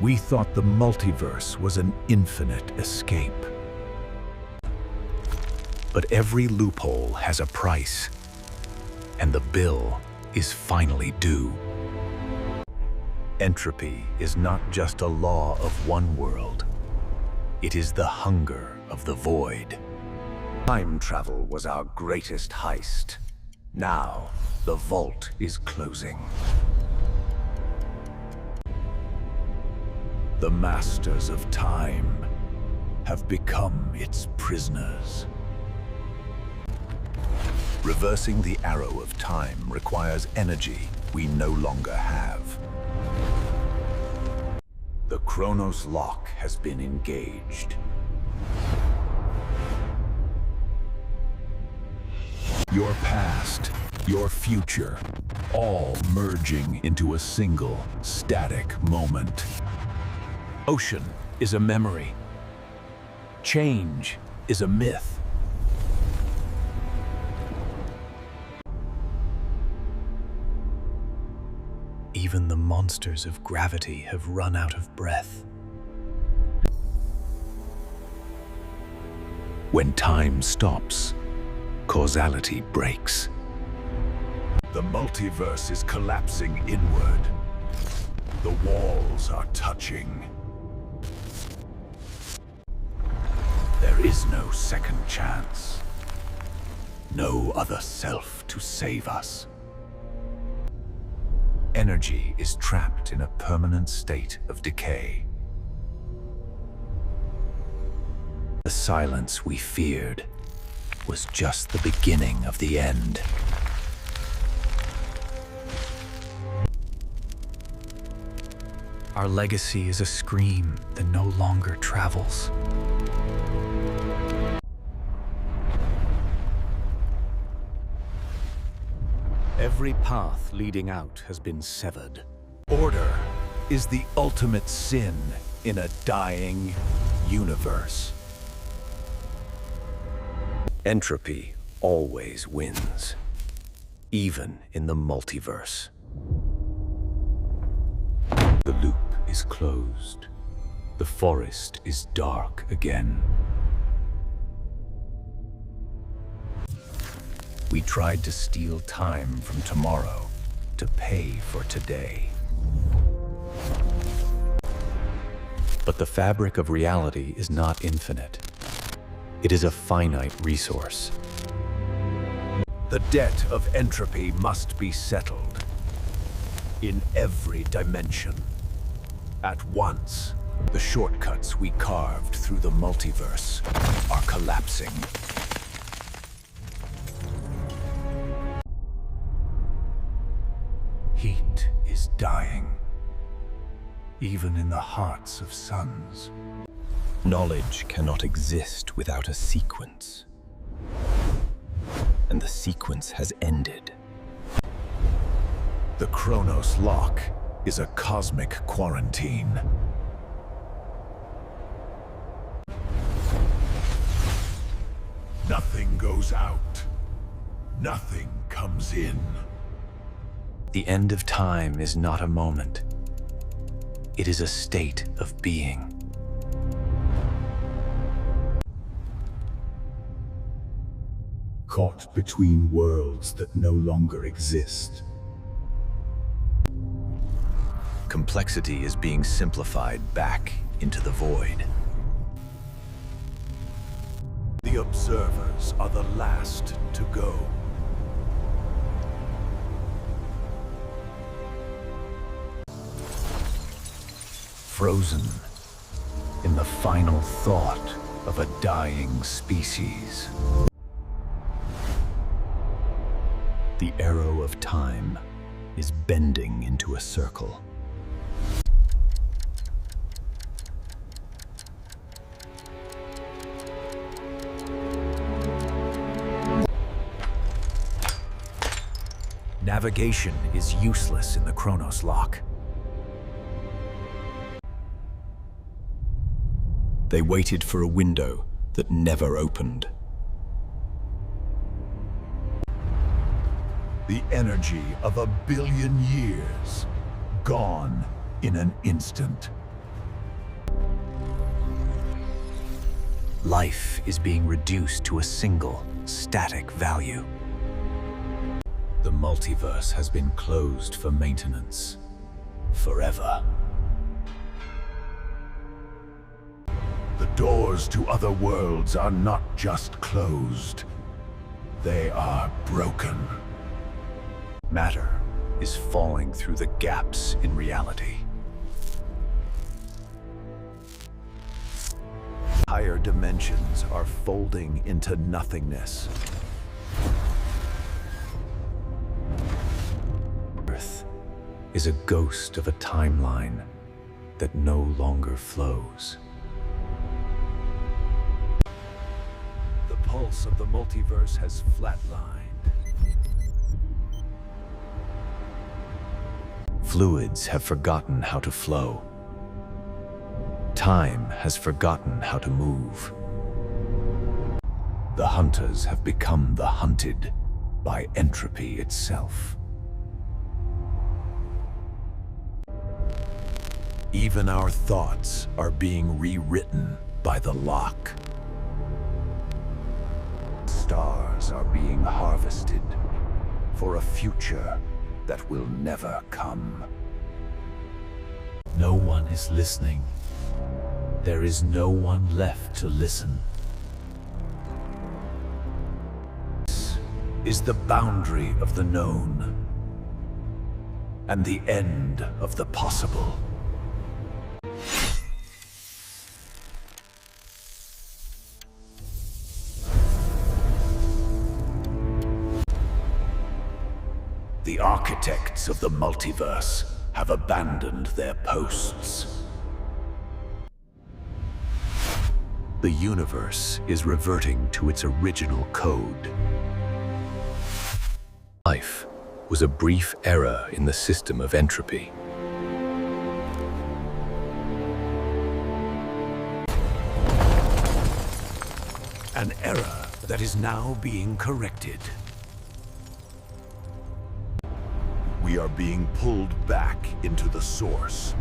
We thought the multiverse was an infinite escape. But every loophole has a price, and the bill is finally due. Entropy is not just a law of one world. It is the hunger of the void. Time travel was our greatest heist. Now, the vault is closing. The masters of time have become its prisoners. Reversing the arrow of time requires energy we no longer have. The Chronos lock has been engaged. Your past, your future, all merging into a single, static moment. Motion is a memory. Change is a myth. Even the monsters of gravity have run out of breath. When time stops, causality breaks. The multiverse is collapsing inward. The walls are touching. There is no second chance. No other self to save us. Energy is trapped in a permanent state of decay. The silence we feared was just the beginning of the end. Our legacy is a scream that no longer travels. Every path leading out has been severed. Order is the ultimate sin in a dying universe. Entropy always wins, even in the multiverse. The loop is closed. The forest is dark again. We tried to steal time from tomorrow to pay for today. But the fabric of reality is not infinite. It is a finite resource. The debt of entropy must be settled in every dimension. At once, the shortcuts we carved through the multiverse are collapsing. Heat is dying, even in the hearts of suns. Knowledge cannot exist without a sequence, and the sequence has ended. The Chronos lock is a cosmic quarantine. Nothing goes out. Nothing comes in. The end of time is not a moment. It is a state of being. Caught between worlds that no longer exist. Complexity is being simplified back into the void. The observers are the last to go. Frozen in the final thought of a dying species. The arrow of time is bending into a circle. Navigation is useless in the Chronos lock. They waited for a window that never opened. The energy of 1 billion years, gone in an instant. Life is being reduced to a single, static value. The multiverse has been closed for maintenance. Forever. The doors to other worlds are not just closed. They are broken. Matter is falling through the gaps in reality. Higher dimensions are folding into nothingness. Earth is a ghost of a timeline that no longer flows. The pulse of the multiverse has flatlined. Fluids have forgotten how to flow. Time has forgotten how to move. The hunters have become the hunted by entropy itself. Even our thoughts are being rewritten by the lock. Stars are being harvested for a future that will never come. No one is listening. There is no one left to listen. This is the boundary of the known and the end of the possible. The architects of the multiverse have abandoned their posts. The universe is reverting to its original code. Life was a brief era in the system of entropy. An error that is now being corrected. We are being pulled back into the source.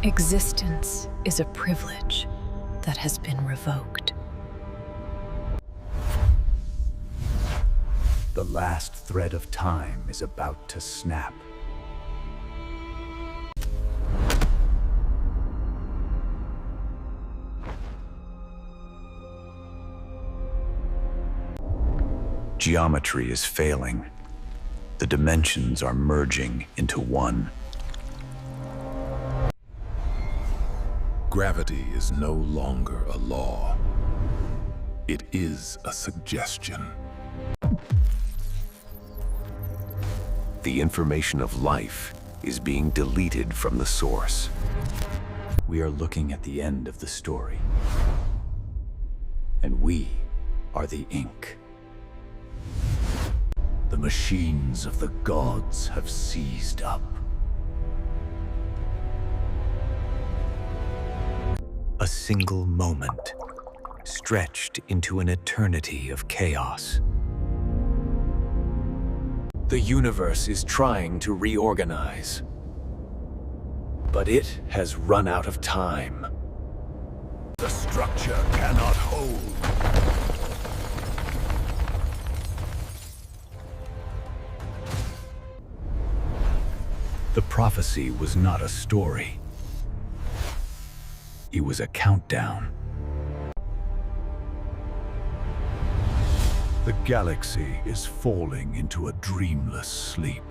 Existence is a privilege that has been revoked. The last thread of time is about to snap. Geometry is failing. The dimensions are merging into one. Gravity is no longer a law. It is a suggestion. The information of life is being deleted from the source. We are looking at the end of the story. And we are the ink. The machines of the gods have seized up. A single moment, stretched into an eternity of chaos. The universe is trying to reorganize, but it has run out of time. The structure cannot hold. The prophecy was not a story. It was a countdown. The galaxy is falling into a dreamless sleep.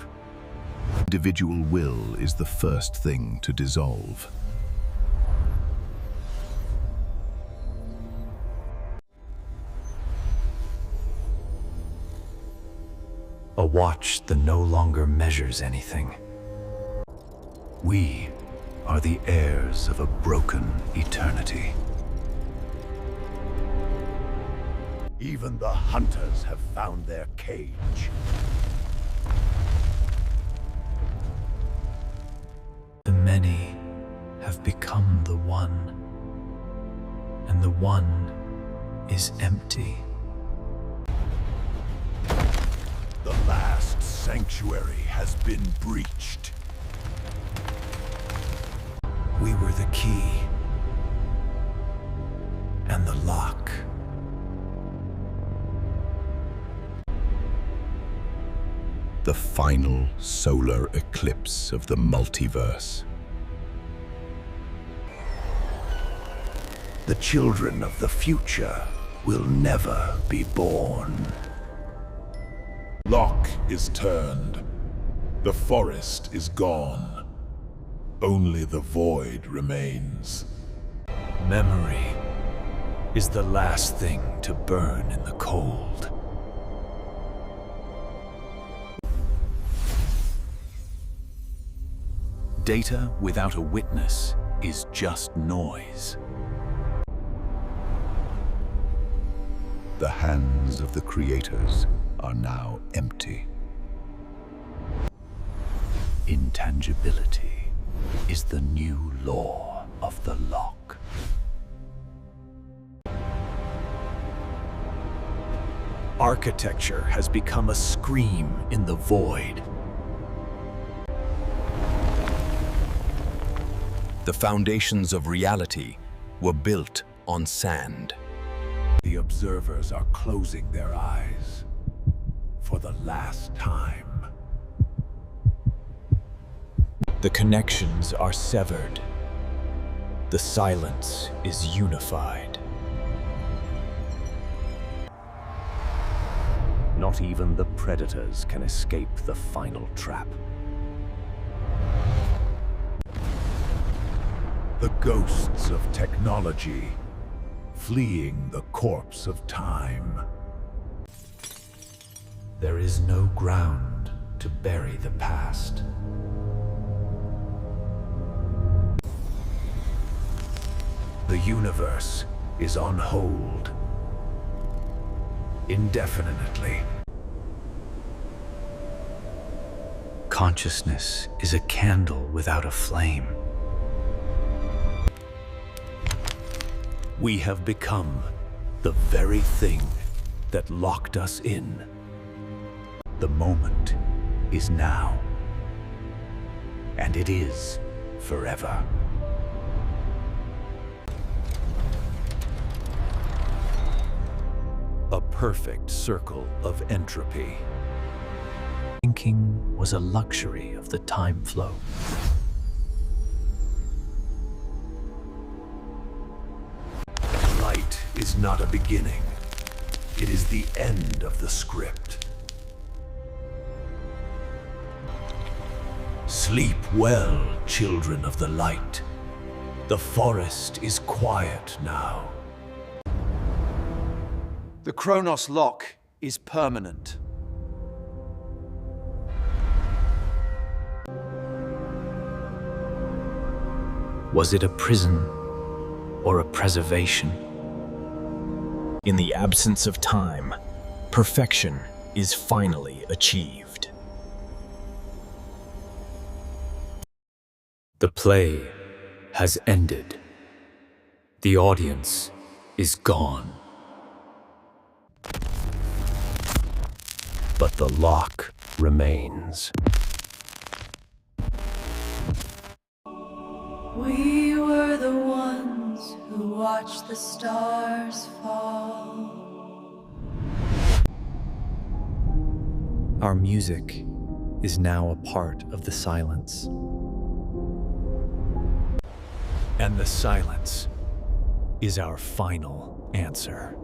Individual will is the first thing to dissolve. A watch that no longer measures anything. We are the heirs of a broken eternity. Even the hunters have found their cage. The many have become the one, and the one is empty. The last sanctuary has been breached. We were the key and the lock. The final solar eclipse of the multiverse. The children of the future will never be born. Lock is turned. The forest is gone. Only the void remains. Memory is the last thing to burn in the cold. Data without a witness is just noise. The hands of the creators are now empty. Intangibility is the new law of the lock. Architecture has become a scream in the void. The foundations of reality were built on sand. The observers are closing their eyes for the last time. The connections are severed. The silence is unified. Not even the predators can escape the final trap. The ghosts of technology fleeing the corpse of time. There is no ground to bury the past. The universe is on hold indefinitely. Consciousness is a candle without a flame. We have become the very thing that locked us in. The moment is now, and it is forever. A perfect circle of entropy. Thinking was a luxury of the time flow. Light is not a beginning. It is the end of the script. Sleep well, children of the light. The forest is quiet now. The Chronos lock is permanent. Was it a prison or a preservation? In the absence of time, perfection is finally achieved. The play has ended. The audience is gone. But the lock remains. We were the ones who watched the stars fall. Our music is now a part of the silence. And the silence is our final answer.